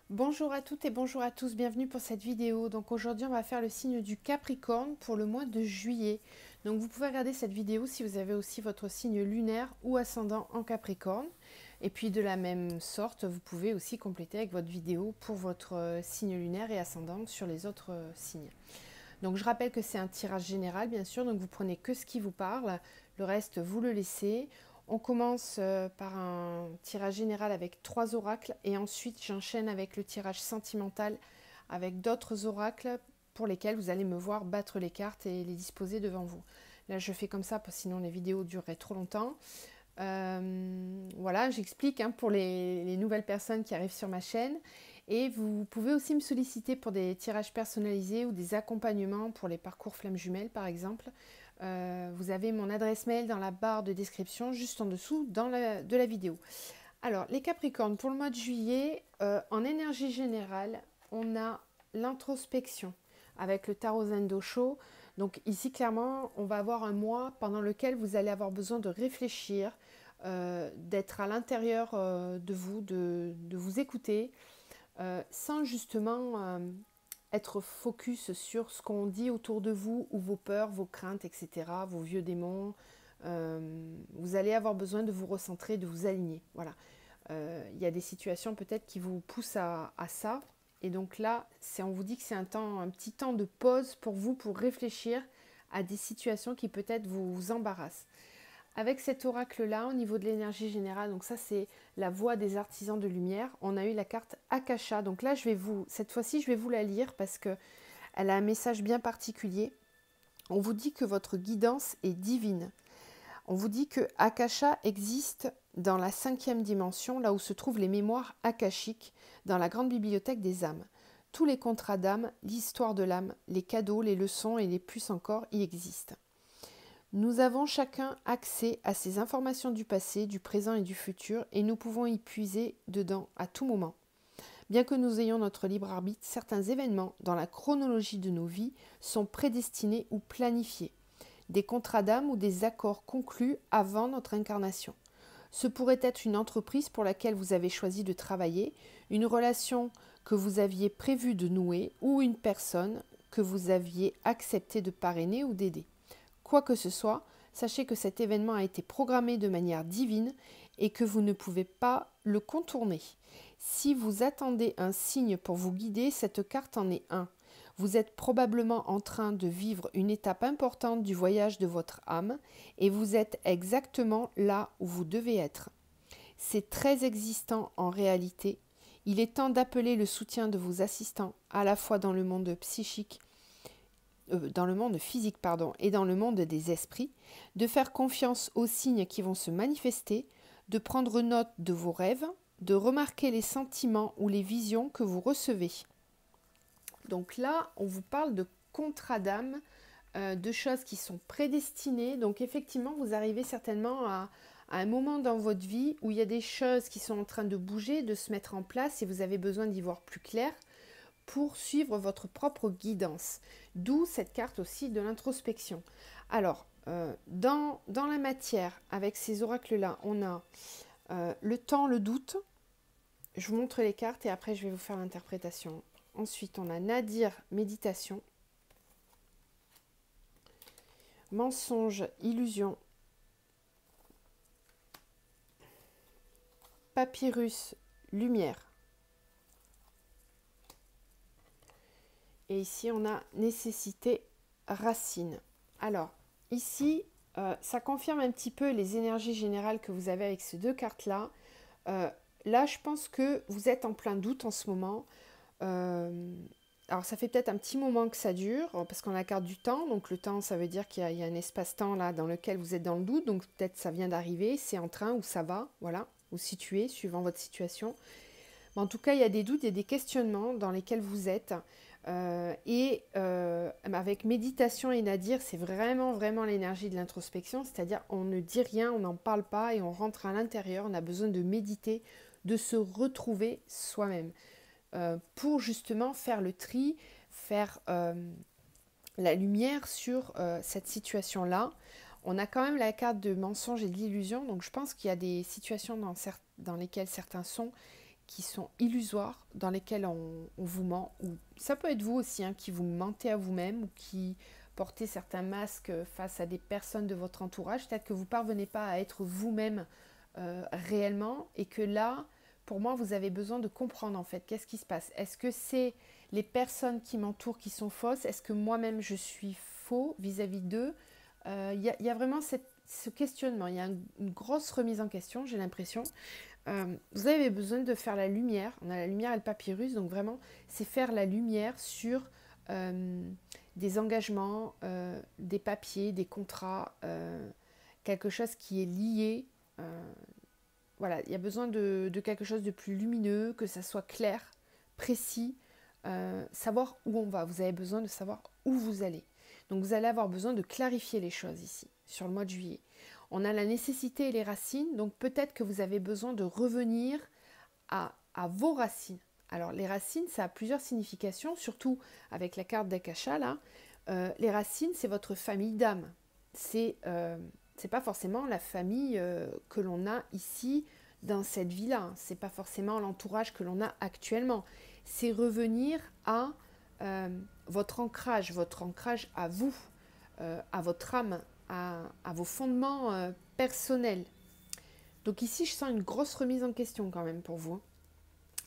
Bonjour à toutes et bonjour à tous, bienvenue pour cette vidéo. Donc aujourd'hui on va faire le signe du Capricorne pour le mois de juillet. Donc vous pouvez regarder cette vidéo si vous avez aussi votre signe lunaire ou ascendant en Capricorne. Et puis de la même sorte, vous pouvez aussi compléter avec votre vidéo pour votre signe lunaire et ascendant sur les autres signes. Donc je rappelle que c'est un tirage général bien sûr, donc vous prenez que ce qui vous parle, le reste vous le laissez. On commence par un tirage général avec 3 oracles et ensuite j'enchaîne avec le tirage sentimental avec d'autres oracles pour lesquels vous allez me voir battre les cartes et les disposer devant vous. Là je fais comme ça parce que sinon les vidéos dureraient trop longtemps. Voilà, j'explique pour les nouvelles personnes qui arrivent sur ma chaîne. Et vous pouvez aussi me solliciter pour des tirages personnalisés ou des accompagnements pour les parcours flammes jumelles par exemple. Vous avez mon adresse mail dans la barre de description juste en dessous de la vidéo. Alors les Capricornes, pour le mois de juillet, en énergie générale, on a l'introspection avec le tarot Zendosho. Donc ici clairement, on va avoir un mois pendant lequel vous allez avoir besoin de réfléchir, d'être à l'intérieur de vous, de vous écouter, sans justement être focus sur ce qu'on dit autour de vous, ou vos peurs, vos craintes, etc., vos vieux démons. Vous allez avoir besoin de vous recentrer, de vous aligner. Voilà. Il y a des situations peut-être qui vous poussent à ça. Et donc là, on vous dit que c'est un petit temps de pause pour vous, pour réfléchir à des situations qui peut-être vous embarrassent. Avec cet oracle-là, au niveau de l'énergie générale, donc ça c'est la voix des artisans de lumière, on a eu la carte Akasha. Donc là, cette fois-ci, je vais vous la lire parce qu'elle a un message bien particulier. On vous dit que votre guidance est divine. On vous dit que Akasha existe dans la 5e dimension, là où se trouvent les mémoires akashiques, dans la grande bibliothèque des âmes. Tous les contrats d'âme, l'histoire de l'âme, les cadeaux, les leçons et les plus encore y existent. Nous avons chacun accès à ces informations du passé, du présent et du futur, et nous pouvons y puiser dedans à tout moment. Bien que nous ayons notre libre arbitre, certains événements dans la chronologie de nos vies sont prédestinés ou planifiés, des contrats d'âme ou des accords conclus avant notre incarnation. Ce pourrait être une entreprise pour laquelle vous avez choisi de travailler, une relation que vous aviez prévu de nouer ou une personne que vous aviez accepté de parrainer ou d'aider. Quoi que ce soit, sachez que cet événement a été programmé de manière divine et que vous ne pouvez pas le contourner. Si vous attendez un signe pour vous guider, cette carte en est un. Vous êtes probablement en train de vivre une étape importante du voyage de votre âme et vous êtes exactement là où vous devez être. C'est très existant en réalité. Il est temps d'appeler le soutien de vos assistants, à la fois dans le monde psychique, dans le monde physique et dans le monde des esprits, de faire confiance aux signes qui vont se manifester, de prendre note de vos rêves, de remarquer les sentiments ou les visions que vous recevez. Donc là, on vous parle de contrats d'âme, de choses qui sont prédestinées. Donc effectivement, vous arrivez certainement à un moment dans votre vie où il y a des choses qui sont en train de bouger, de se mettre en place et vous avez besoin d'y voir plus clair pour suivre votre propre guidance. D'où cette carte aussi de l'introspection. Alors, dans la matière, avec ces oracles-là, on a le temps, le doute. Je vous montre les cartes et après je vais vous faire l'interprétation. Ensuite, on a Nadir, méditation. Mensonge, illusion. Papyrus, lumière. Et ici, on a nécessité, racine. Alors, ici, ça confirme un petit peu les énergies générales que vous avez avec ces deux cartes-là. Là, je pense que vous êtes en plein doute en ce moment. Alors, ça fait peut-être un petit moment que ça dure, parce qu'on a la carte du temps. Donc, le temps, ça veut dire qu'il y a un espace-temps là dans lequel vous êtes dans le doute. Donc, peut-être ça vient d'arriver, c'est en train ou ça va, voilà, ou situé, suivant votre situation. Mais en tout cas, il y a des doutes, il y a des questionnements dans lesquels vous êtes. Avec méditation et Nadir, c'est vraiment l'énergie de l'introspection, c'est-à-dire on ne dit rien, on n'en parle pas et on rentre à l'intérieur, on a besoin de méditer, de se retrouver soi-même pour justement faire le tri, faire la lumière sur cette situation-là. On a quand même la carte de mensonge et de l'illusion, donc je pense qu'il y a des situations dans lesquelles certains sont qui sont illusoires, dans lesquelles on vous ment, ou ça peut être vous aussi hein, qui vous mentez à vous-même ou qui portez certains masques face à des personnes de votre entourage. Peut-être que vous ne parvenez pas à être vous-même réellement et que là, pour moi, vous avez besoin de comprendre en fait qu'est-ce qui se passe. Est-ce que c'est les personnes qui m'entourent qui sont fausses? Est-ce que moi-même je suis faux vis-à-vis d'eux? Y a vraiment ce questionnement, il y a une grosse remise en question, j'ai l'impression. Vous avez besoin de faire la lumière. On a la lumière et le papyrus, donc vraiment, c'est faire la lumière sur des engagements, des papiers, des contrats, quelque chose qui est lié. Voilà, il y a besoin de quelque chose de plus lumineux, que ça soit clair, précis, savoir où on va. Vous avez besoin de savoir où vous allez. Donc vous allez avoir besoin de clarifier les choses ici, sur le mois de juillet. On a la nécessité et les racines, donc peut-être que vous avez besoin de revenir à vos racines. Alors les racines, ça a plusieurs significations, surtout avec la carte d'Akasha là. Les racines, c'est votre famille d'âme. C'est pas forcément la famille que l'on a ici dans cette vie-là. C'est pas forcément l'entourage que l'on a actuellement. C'est revenir à votre ancrage à vous, à votre âme, à vos fondements personnels. Donc ici, je sens une grosse remise en question quand même pour vous.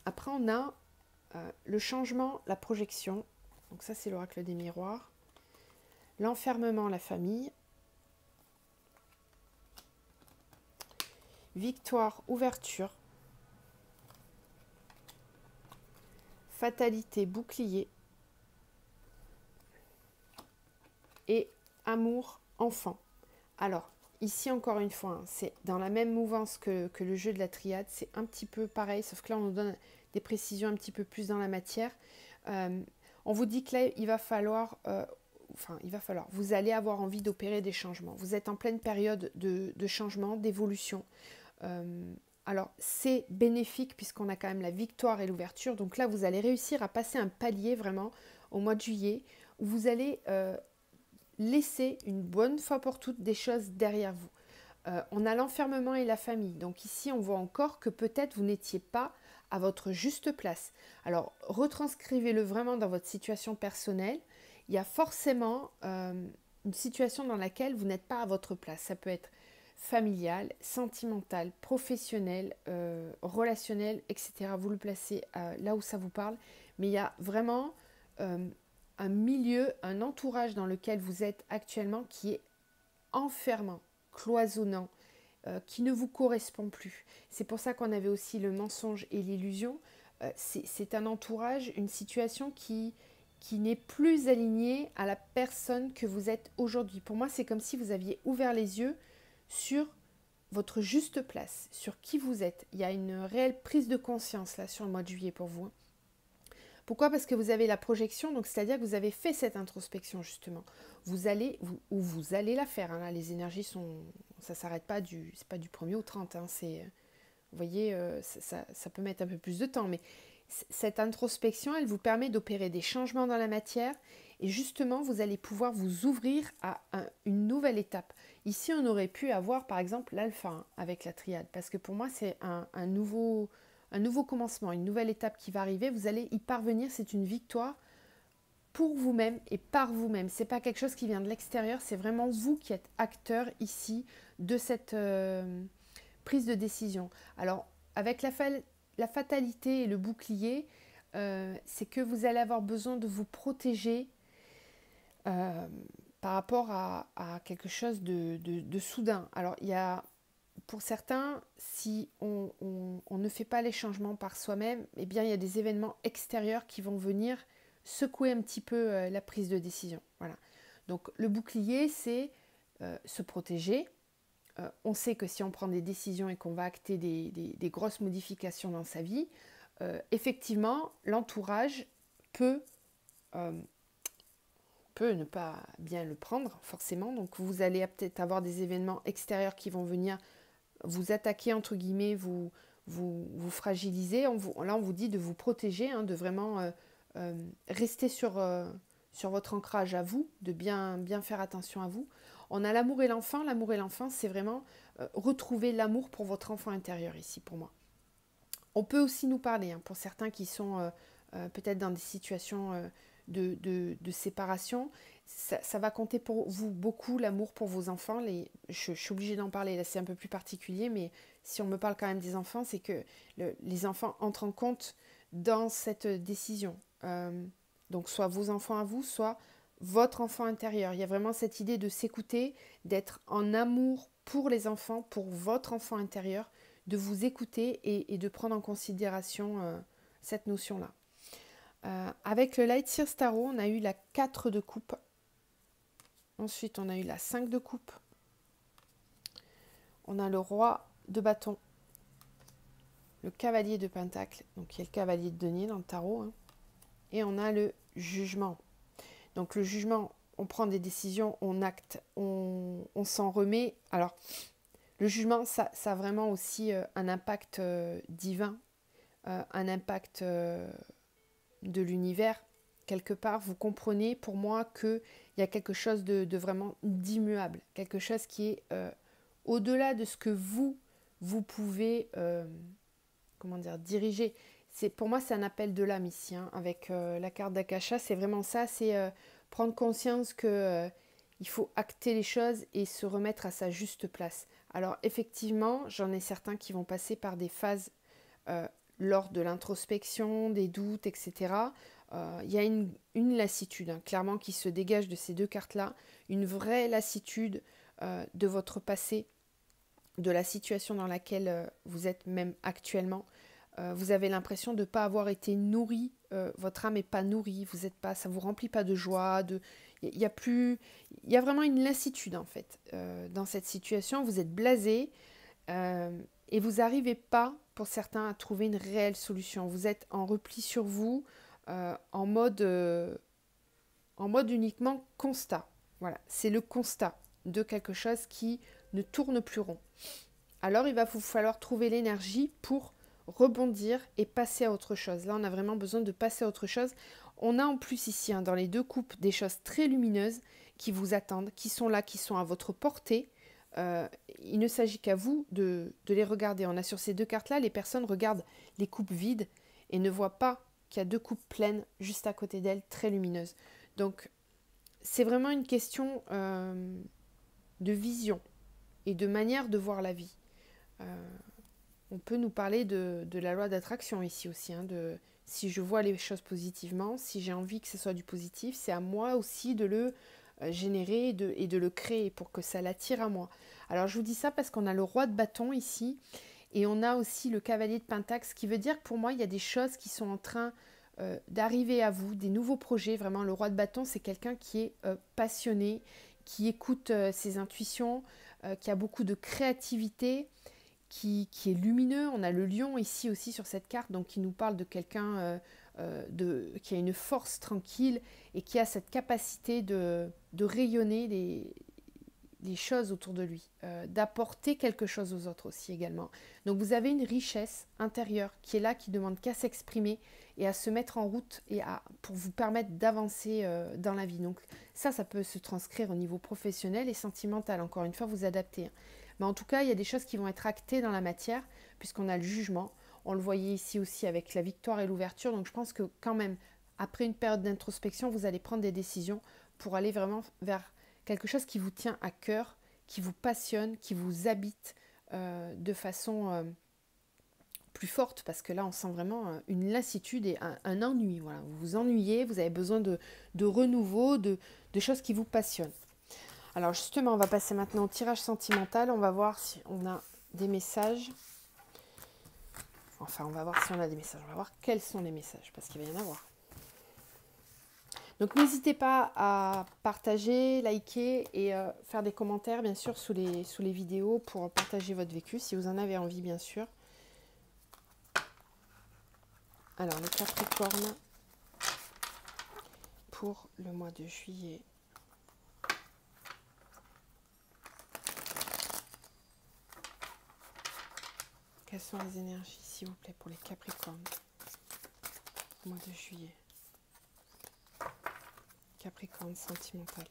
Après, on a le changement, la projection. Donc ça, c'est l'oracle des miroirs. L'enfermement, la famille. Victoire, ouverture. Fatalité, bouclier. Et amour, enfant. Alors, ici encore une fois, hein, c'est dans la même mouvance que le jeu de la triade, c'est un petit peu pareil, sauf que là on nous donne des précisions un petit peu plus dans la matière. On vous dit que là il va falloir, vous allez avoir envie d'opérer des changements. Vous êtes en pleine période de changement, d'évolution. Alors c'est bénéfique puisqu'on a quand même la victoire et l'ouverture. Donc là vous allez réussir à passer un palier vraiment au mois de juillet où vous allez laisser une bonne fois pour toutes des choses derrière vous. On a l'enfermement et la famille. Donc ici, on voit encore que peut-être vous n'étiez pas à votre juste place. Alors, retranscrivez-le vraiment dans votre situation personnelle. Il y a forcément une situation dans laquelle vous n'êtes pas à votre place. Ça peut être familial, sentimental, professionnel, relationnel, etc. Vous le placez là où ça vous parle. Mais il y a vraiment un milieu, un entourage dans lequel vous êtes actuellement qui est enfermant, cloisonnant, qui ne vous correspond plus. C'est pour ça qu'on avait aussi le mensonge et l'illusion. C'est un entourage, une situation qui n'est plus alignée à la personne que vous êtes aujourd'hui. Pour moi, c'est comme si vous aviez ouvert les yeux sur votre juste place, sur qui vous êtes. Il y a une réelle prise de conscience là sur le mois de juillet pour vous. Pourquoi? Parce que vous avez la projection, donc c'est-à-dire que vous avez fait cette introspection justement. Vous allez la faire. Hein, là, les énergies ça s'arrête pas c'est pas du 1er au 30. Hein, vous voyez, ça peut mettre un peu plus de temps, mais cette introspection, elle vous permet d'opérer des changements dans la matière et justement, vous allez pouvoir vous ouvrir à une nouvelle étape. Ici, on aurait pu avoir par exemple l'alpha hein, avec la triade, parce que pour moi, c'est un nouveau commencement, une nouvelle étape qui va arriver. Vous allez y parvenir, c'est une victoire pour vous-même et par vous-même. C'est pas quelque chose qui vient de l'extérieur, c'est vraiment vous qui êtes acteur ici de cette prise de décision. Alors, avec la fatalité et le bouclier, c'est que vous allez avoir besoin de vous protéger par rapport à quelque chose de soudain. Alors, il y a, pour certains, si on ne fait pas les changements par soi-même, eh bien, il y a des événements extérieurs qui vont venir secouer un petit peu la prise de décision. Voilà. Donc, le bouclier, c'est se protéger. On sait que si on prend des décisions et qu'on va acter des grosses modifications dans sa vie, effectivement, l'entourage peut ne pas bien le prendre, forcément. Donc, vous allez peut-être avoir des événements extérieurs qui vont venir vous attaquer, entre guillemets, vous fragiliser. Là, on vous dit de vous protéger, hein, de vraiment rester sur votre ancrage à vous, de bien faire attention à vous. On a l'amour et l'enfant. L'amour et l'enfant, c'est vraiment retrouver l'amour pour votre enfant intérieur ici, pour moi. On peut aussi nous parler, hein, pour certains qui sont peut-être dans des situations de séparation. Ça va compter pour vous beaucoup, l'amour pour vos enfants. Je suis obligée d'en parler, là c'est un peu plus particulier, mais si on me parle quand même des enfants, c'est que les enfants entrent en compte dans cette décision. Donc soit vos enfants à vous, soit votre enfant intérieur. Il y a vraiment cette idée de s'écouter, d'être en amour pour les enfants, pour votre enfant intérieur, de vous écouter et de prendre en considération cette notion-là. Avec le Light Sears Tarot, on a eu la 4 de coupe. Ensuite, on a eu la 5 de coupe. On a le roi de bâton. Le cavalier de pentacle, donc il y a le cavalier de denier dans le tarot. Hein. Et on a le jugement. Donc le jugement, on prend des décisions, on acte, on s'en remet. Alors, le jugement, ça a vraiment aussi un impact divin, un impact de l'univers. Quelque part, vous comprenez pour moi qu'il y a quelque chose de vraiment d'immuable, quelque chose qui est au-delà de ce que vous pouvez diriger. Pour moi, c'est un appel de l'âme ici, hein, avec la carte d'Akasha, c'est vraiment ça, c'est prendre conscience que il faut acter les choses et se remettre à sa juste place. Alors effectivement, j'en ai certains qui vont passer par des phases lors de l'introspection, des doutes, etc. Il y a une lassitude, hein, clairement, qui se dégage de ces deux cartes-là, une vraie lassitude de votre passé, de la situation dans laquelle vous êtes même actuellement. Vous avez l'impression de ne pas avoir été nourri, votre âme n'est pas nourrie, vous êtes pas, ça ne vous remplit pas de joie, il y a vraiment une lassitude en fait dans cette situation, vous êtes blasé et vous n'arrivez pas, pour certains, à trouver une réelle solution. Vous êtes en repli sur vous, en mode uniquement constat. Voilà, c'est le constat de quelque chose qui ne tourne plus rond. Alors il va vous falloir trouver l'énergie pour rebondir et passer à autre chose. Là, on a vraiment besoin de passer à autre chose. On a en plus ici, hein, dans les deux coupes, des choses très lumineuses qui vous attendent, qui sont là, qui sont à votre portée. Il ne s'agit qu'à vous de les regarder. On a sur ces deux cartes-là, les personnes regardent les coupes vides et ne voient pas qu'il y a deux coupes pleines juste à côté d'elles, très lumineuses. Donc, c'est vraiment une question de vision et de manière de voir la vie. On peut nous parler de la loi d'attraction ici aussi, hein, si je vois les choses positivement, si j'ai envie que ce soit du positif, c'est à moi aussi de le générer et de le créer pour que ça l'attire à moi. Alors je vous dis ça parce qu'on a le roi de bâton ici et on a aussi le cavalier de pentacle, ce qui veut dire que pour moi il y a des choses qui sont en train d'arriver à vous, des nouveaux projets. Vraiment, le roi de bâton, c'est quelqu'un qui est passionné, qui écoute ses intuitions, qui a beaucoup de créativité, qui est lumineux. On a le lion ici aussi sur cette carte, donc qui nous parle de quelqu'un qui a une force tranquille et qui a cette capacité de rayonner les choses autour de lui, d'apporter quelque chose aux autres aussi également. Donc vous avez une richesse intérieure qui est là, qui demande qu'à s'exprimer et à se mettre en route et pour vous permettre d'avancer dans la vie. Donc ça peut se transcrire au niveau professionnel et sentimental. Encore une fois, vous adaptez. Mais en tout cas, il y a des choses qui vont être actées dans la matière, puisqu'on a le jugement. On le voyait ici aussi avec la victoire et l'ouverture. Donc je pense que quand même, après une période d'introspection, vous allez prendre des décisions pour aller vraiment vers quelque chose qui vous tient à cœur, qui vous passionne, qui vous habite de façon plus forte, parce que là, on sent vraiment une lassitude et un ennui. Voilà. Vous vous ennuyez, vous avez besoin de renouveau, de choses qui vous passionnent. Alors justement, on va passer maintenant au tirage sentimental. On va voir si on a des messages. Enfin, on va voir si on a des messages. On va voir quels sont les messages, parce qu'il va y en avoir. Donc n'hésitez pas à partager, liker et faire des commentaires, bien sûr, sous les vidéos pour partager votre vécu, si vous en avez envie, bien sûr. Alors, le Capricorne pour le mois de juillet. Quelles sont les énergies, s'il vous plaît, pour les Capricornes au mois de juillet? Capricorne sentimental.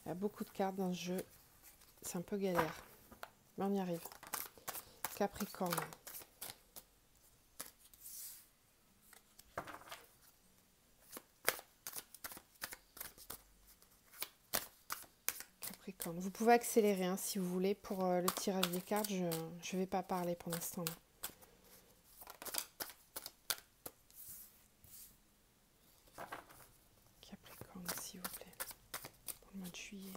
Il y a beaucoup de cartes dans ce jeu. C'est un peu galère, mais on y arrive. Capricorne. Capricorne. Vous pouvez accélérer hein, si vous voulez pour le tirage des cartes. Je ne vais pas parler pour l'instant. Capricorne, s'il vous plaît. Pour le mois de juillet.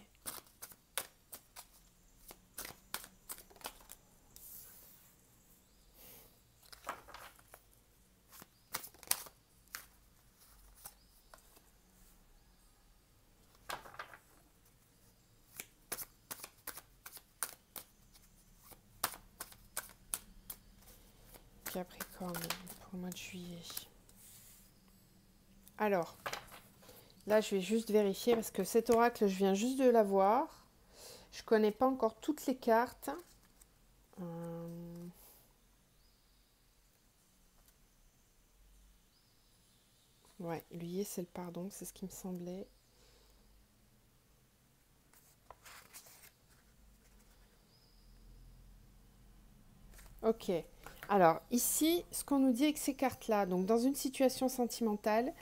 Capricorne pour le mois de juillet. Alors, là je vais juste vérifier parce que cet oracle, je viens juste de l'avoir. Je ne connais pas encore toutes les cartes. Ouais, lui c'est le pardon, c'est ce qui me semblait. Ok. Alors ici, ce qu'on nous dit avec ces cartes-là, donc dans une situation sentimentale,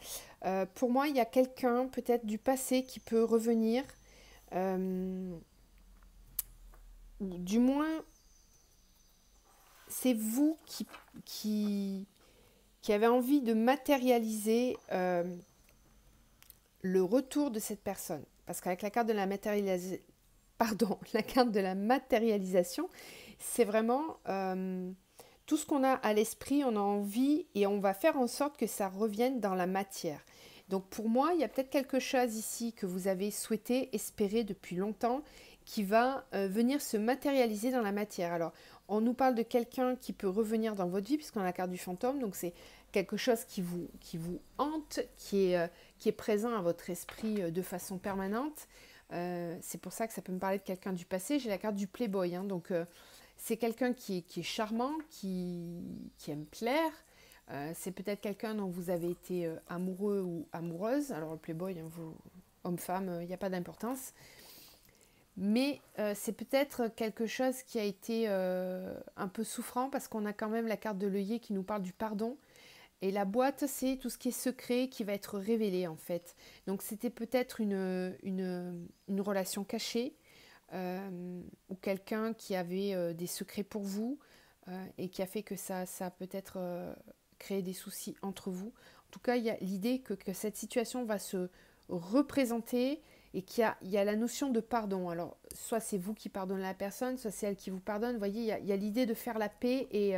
pour moi, il y a quelqu'un peut-être du passé qui peut revenir. Du moins, c'est vous qui avez envie de matérialiser le retour de cette personne. Parce qu'avec la carte de la matérialisation, la carte de la matérialisation, c'est vraiment tout ce qu'on a à l'esprit, on a envie et on va faire en sorte que ça revienne dans la matière. Donc pour moi, il y a peut-être quelque chose ici que vous avez souhaité, espérer depuis longtemps, qui va venir se matérialiser dans la matière. Alors, on nous parle de quelqu'un qui peut revenir dans votre vie, puisqu'on a la carte du fantôme, donc c'est quelque chose qui vous hante, qui est présent à votre esprit de façon permanente. C'est pour ça que ça peut me parler de quelqu'un du passé. J'ai la carte du playboy, hein, donc c'est quelqu'un qui est charmant, qui aime plaire. C'est peut-être quelqu'un dont vous avez été amoureux ou amoureuse. Alors le playboy, hein, homme-femme, il n'y a pas d'importance. Mais c'est peut-être quelque chose qui a été un peu souffrant parce qu'on a quand même la carte de l'œillet qui nous parle du pardon. Et la boîte, c'est tout ce qui est secret qui va être révélé en fait. Donc c'était peut-être une relation cachée ou quelqu'un qui avait des secrets pour vous et qui a fait que ça a peut-être créé des soucis entre vous. En tout cas, il y a l'idée que cette situation va se représenter et qu'il y a la notion de pardon. Alors, soit c'est vous qui pardonnez la personne, soit c'est elle qui vous pardonne. Vous voyez, il y a l'idée de faire la paix et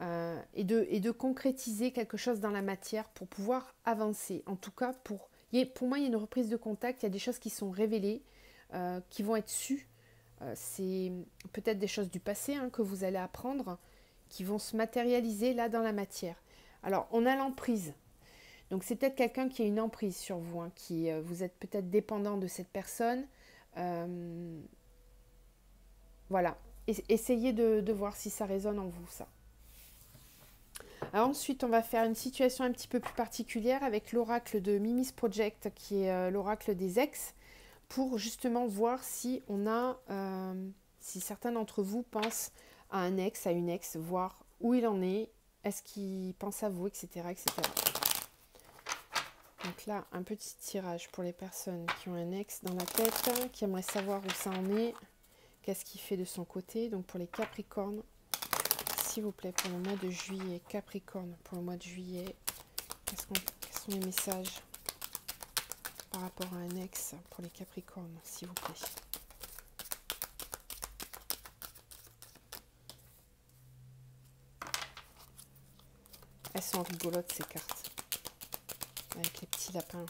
de concrétiser quelque chose dans la matière pour pouvoir avancer. En tout cas, pour moi, il y a une reprise de contact, il y a des choses qui sont révélées, qui vont être sues. C'est peut-être des choses du passé hein, que vous allez apprendre, qui vont se matérialiser là dans la matière. Alors, on a l'emprise. Donc, c'est peut-être quelqu'un qui a une emprise sur vous, hein, vous êtes peut-être dépendant de cette personne. Voilà. Essayez de voir si ça résonne en vous, ça. Alors ensuite, on va faire une situation un petit peu plus particulière avec l'oracle de Mimi's Project, qui est l'oracle des ex, pour justement voir si si certains d'entre vous pensent à un ex, à une ex, voir où il en est-ce qu'il pense à vous, etc., etc. Donc là, un petit tirage pour les personnes qui ont un ex dans la tête, qui aimeraient savoir où ça en est, qu'est-ce qu'il fait de son côté. Donc pour les Capricornes, s'il vous plaît, pour le mois de juillet, Capricorne, pour le mois de juillet, quels sont les messages par rapport à un ex pour les Capricornes, s'il vous plaît. Elles sont rigolotes ces cartes, avec les petits lapins.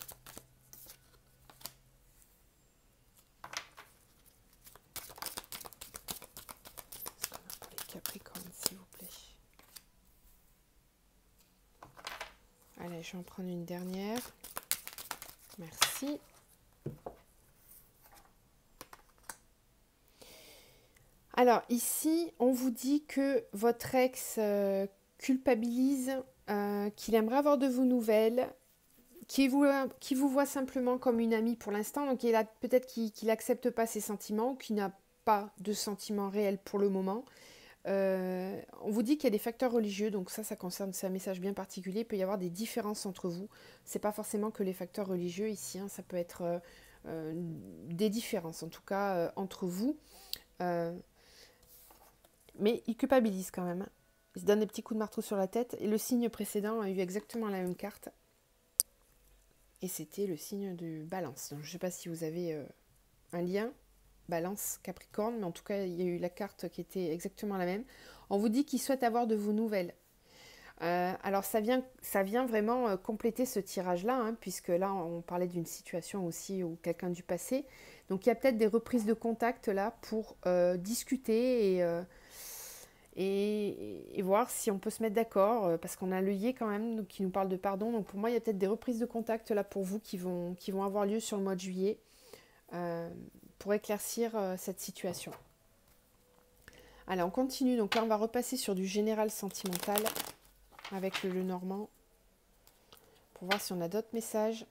Qu'est-ce qu'on a pour les Capricornes, s'il vous plaît? Allez, je vais en prendre une dernière. Merci. Alors ici, on vous dit que votre ex culpabilise, qu'il aimerait avoir de vos nouvelles, qui vous voit simplement comme une amie pour l'instant, donc peut-être qu'il n'accepte pas ses sentiments ou qu'il n'a pas de sentiments réels pour le moment. On vous dit qu'il y a des facteurs religieux, donc ça concerne, c'est un message bien particulier. Il peut y avoir des différences entre vous. C'est pas forcément que les facteurs religieux ici, hein, ça peut être des différences, en tout cas entre vous. Euh, mais il culpabilise quand même, hein. Il se donne des petits coups de marteau sur la tête. Et le signe précédent a eu exactement la même carte. Et c'était le signe du Balance. Donc, je ne sais pas si vous avez un lien, Balance, Capricorne, mais en tout cas, il y a eu la carte qui était exactement la même. On vous dit qu'il souhaite avoir de vos nouvelles. Alors, ça vient vraiment compléter ce tirage-là, hein, puisque là, on parlait d'une situation aussi où quelqu'un du passé. Donc, il y a peut-être des reprises de contact là pour discuter et voir si on peut se mettre d'accord, parce qu'on a l'œillet quand même donc, qui nous parle de pardon. Donc pour moi, il y a peut-être des reprises de contact là pour vous qui vont avoir lieu sur le mois de juillet pour éclaircir cette situation. Allez, on continue. Donc là, on va repasser sur du général sentimental avec le Normand pour voir si on a d'autres messages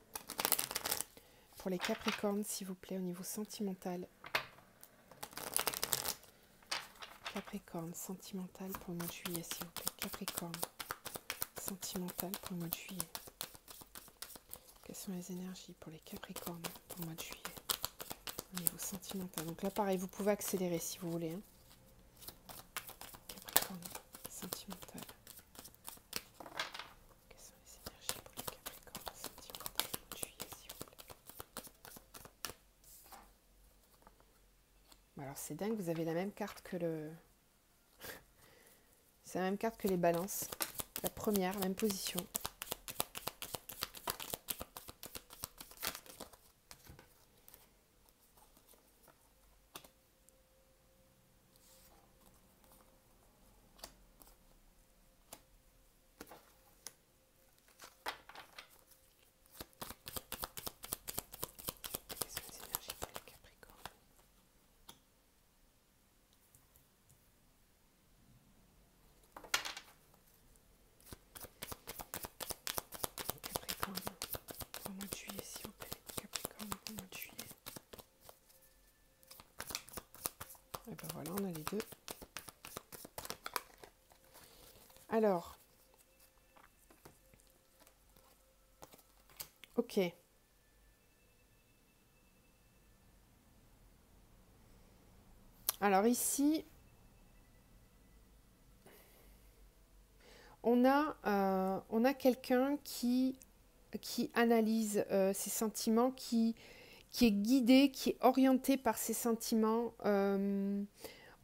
pour les Capricornes, s'il vous plaît, au niveau sentimental. Capricorne, sentimental pour le mois de juillet, s'il vous plaît. Capricorne, sentimental pour le mois de juillet. Quelles sont les énergies pour les Capricornes pour le mois de juillet au niveau sentimental? Donc là, pareil, vous pouvez accélérer si vous voulez, hein. Capricorne, sentimental. Quelles sont les énergies pour les Capricornes sentimental pour le mois de juillet, s'il vous plaît? Alors c'est dingue, vous avez la même carte que le... C'est la même carte que les balances. La première, même position. Quelles sont les énergies pour les Capricornes? Capricorne, pour le mois de juillet, s'il vous plaît. Capricorne, pour le mois de juillet. Et ben voilà, on a les deux. Alors, ok. Alors ici, on a quelqu'un qui analyse ses sentiments, qui est guidé, qui est orienté par ses sentiments.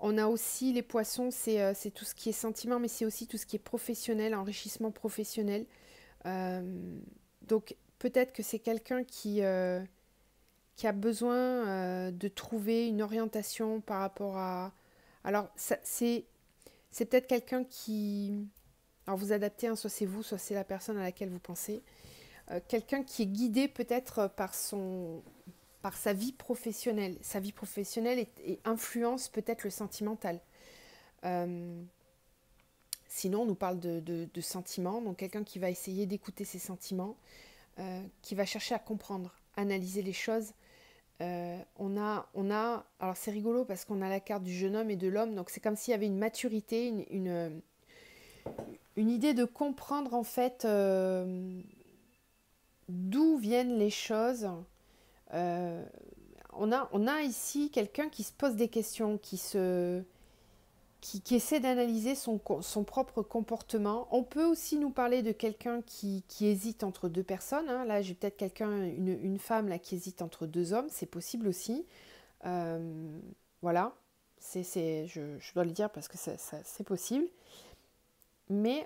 On a aussi les poissons, c'est tout ce qui est sentiment, mais c'est aussi tout ce qui est professionnel, enrichissement professionnel. Euh, donc peut-être que c'est quelqu'un qui a besoin de trouver une orientation par rapport à... Alors c'est peut-être quelqu'un qui... Alors vous adaptez, hein, soit c'est vous, soit c'est la personne à laquelle vous pensez. Quelqu'un qui est guidé peut-être par sa vie professionnelle. Sa vie professionnelle et influence peut-être le sentimental. Euh, Sinon, on nous parle de sentiments. Donc quelqu'un qui va essayer d'écouter ses sentiments, qui va chercher à comprendre, analyser les choses. Alors c'est rigolo parce qu'on a la carte du jeune homme et de l'homme. Donc c'est comme s'il y avait une maturité, une idée de comprendre en fait d'où viennent les choses. Euh, on a ici quelqu'un qui se pose des questions, qui essaie d'analyser son propre comportement. On peut aussi nous parler de quelqu'un qui hésite entre deux personnes, hein. Là, j'ai peut-être une femme là, qui hésite entre deux hommes, c'est possible aussi. Voilà, je dois le dire parce que c'est possible. Mais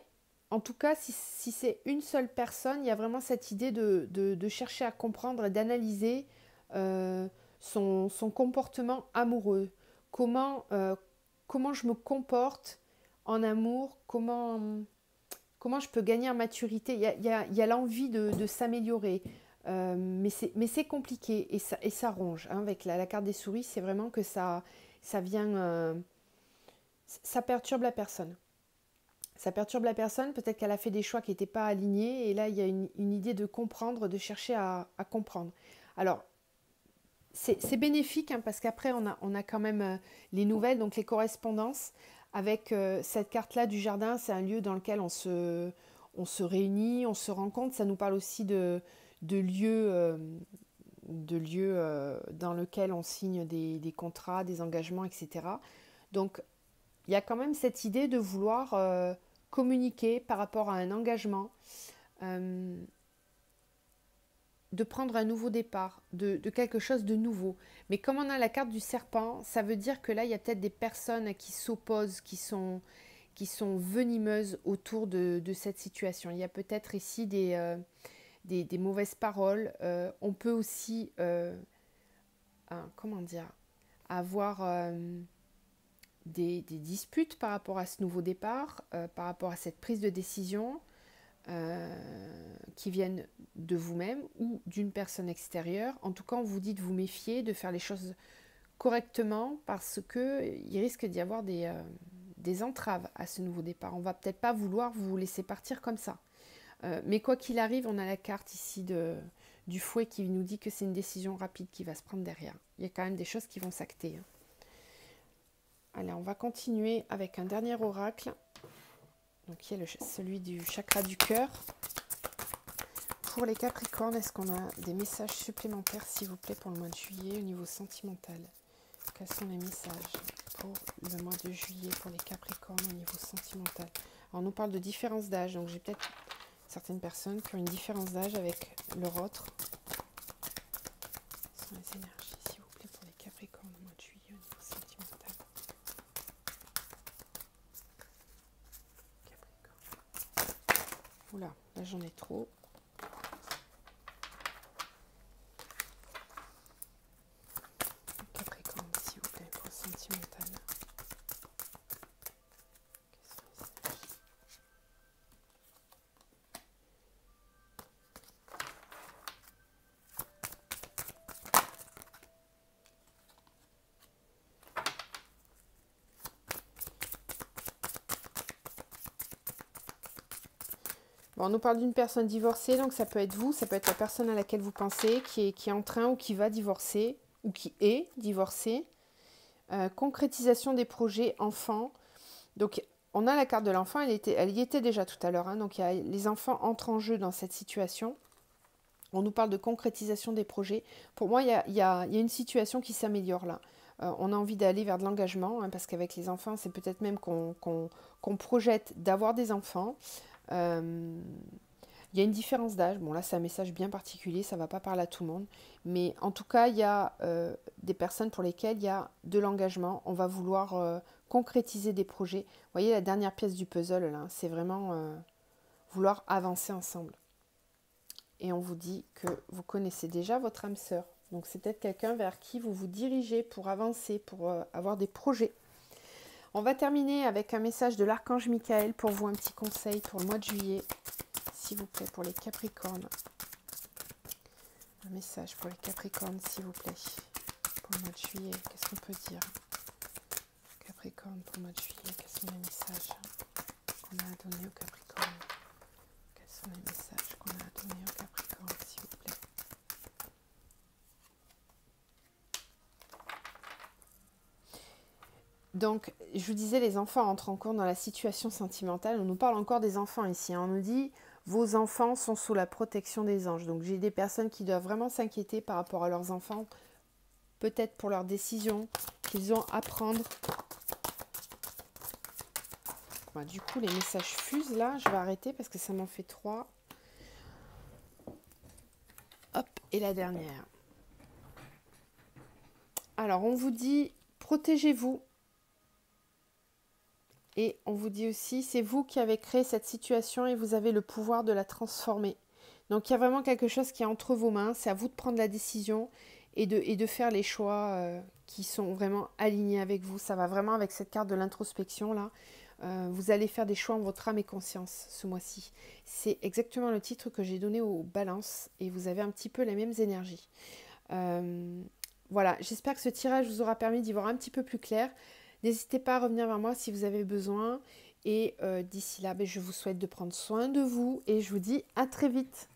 en tout cas, si c'est une seule personne, il y a vraiment cette idée de chercher à comprendre et d'analyser son comportement amoureux. Comment je me comporte en amour, comment je peux gagner en maturité. Il y a l'envie de s'améliorer, mais c'est compliqué et ça ronge, hein. Avec la carte des souris, c'est vraiment que ça vient... ça perturbe la personne. Ça perturbe la personne, peut-être qu'elle a fait des choix qui n'étaient pas alignés, et là, il y a une idée de comprendre, de chercher à comprendre. Alors, c'est bénéfique, hein, parce qu'après, on a quand même les nouvelles, donc les correspondances. avec cette carte-là du jardin, c'est un lieu dans lequel on se réunit, on se rencontre. Ça nous parle aussi de lieux, dans lesquels on signe des contrats, des engagements, etc. Donc, il y a quand même cette idée de vouloir communiquer par rapport à un engagement, de prendre un nouveau départ, de quelque chose de nouveau. Mais comme on a la carte du serpent, ça veut dire que là, il y a peut-être des personnes qui s'opposent, qui sont venimeuses autour de cette situation. Il y a peut-être ici des mauvaises paroles. On peut aussi, comment dire, avoir des disputes par rapport à ce nouveau départ, par rapport à cette prise de décision, qui viennent de vous-même ou d'une personne extérieure. En tout cas, on vous dit de vous méfier, de faire les choses correctement parce qu'il risque d'y avoir des entraves à ce nouveau départ. On va peut-être pas vouloir vous laisser partir comme ça. Mais quoi qu'il arrive, on a la carte ici du fouet qui nous dit que c'est une décision rapide qui va se prendre derrière. Il y a quand même des choses qui vont s'acter. Allez, on va continuer avec un dernier oracle. Donc, qui est celui du chakra du cœur. Pour les Capricornes, est-ce qu'on a des messages supplémentaires, s'il vous plaît, pour le mois de juillet au niveau sentimental? Quels sont les messages pour le mois de juillet pour les Capricornes au niveau sentimental? Alors, on nous parle de différence d'âge. Donc, j'ai peut-être certaines personnes qui ont une différence d'âge avec leur autre. Quelles sont les énergies, s'il vous plaît, pour les Capricornes au mois de juillet au niveau sentimental? Oula, là j'en ai trop. Capricorne, s'il vous plaît, pour le sentimental. Bon, on nous parle d'une personne divorcée, donc ça peut être vous, ça peut être la personne à laquelle vous pensez, qui est en train ou qui va divorcer, ou qui est divorcée. Concrétisation des projets enfants. Donc, on a la carte de l'enfant, elle y était déjà tout à l'heure. Hein, donc, les enfants entrent en jeu dans cette situation. On nous parle de concrétisation des projets. Pour moi, il y a une situation qui s'améliore là. On a envie d'aller vers de l'engagement, hein, parce qu'avec les enfants, c'est peut-être même qu'on projette d'avoir des enfants. Il y a une différence d'âge. Bon, là, c'est un message bien particulier, ça ne va pas parler à tout le monde. Mais en tout cas, il y a des personnes pour lesquelles il y a de l'engagement. On va vouloir concrétiser des projets. Vous voyez, la dernière pièce du puzzle, là, c'est vraiment vouloir avancer ensemble. Et on vous dit que vous connaissez déjà votre âme sœur. Donc, c'est peut-être quelqu'un vers qui vous vous dirigez pour avancer, pour avoir des projets. On va terminer avec un message de l'archange Michael pour vous, un petit conseil pour le mois de juillet, s'il vous plaît, pour les Capricornes. Un message pour les Capricornes, s'il vous plaît, pour le mois de juillet. Qu'est-ce qu'on peut dire? Capricorne, pour le mois de juillet, quels sont les messages qu'on a à donner aux Capricornes? Quels sont les messages qu'on a à donner aux Capricornes, s'il vous plaît? Donc, je vous disais, les enfants entrent en compte dans la situation sentimentale. On nous parle encore des enfants ici. Hein. On nous dit, vos enfants sont sous la protection des anges. Donc, j'ai des personnes qui doivent vraiment s'inquiéter par rapport à leurs enfants, peut-être pour leurs décisions qu'ils ont à prendre. Bon, du coup, les messages fusent là. Je vais arrêter parce que ça m'en fait 3. Hop, et la dernière. Alors, on vous dit, protégez-vous. Et on vous dit aussi, c'est vous qui avez créé cette situation et vous avez le pouvoir de la transformer. Donc il y a vraiment quelque chose qui est entre vos mains, c'est à vous de prendre la décision et de faire les choix qui sont vraiment alignés avec vous. Ça va vraiment avec cette carte de l'introspection là. Vous allez faire des choix en votre âme et conscience ce mois-ci. C'est exactement le titre que j'ai donné aux balances et vous avez un petit peu les mêmes énergies. Voilà, j'espère que ce tirage vous aura permis d'y voir un petit peu plus clair. N'hésitez pas à revenir vers moi si vous avez besoin. Et d'ici là, je vous souhaite de prendre soin de vous et je vous dis à très vite.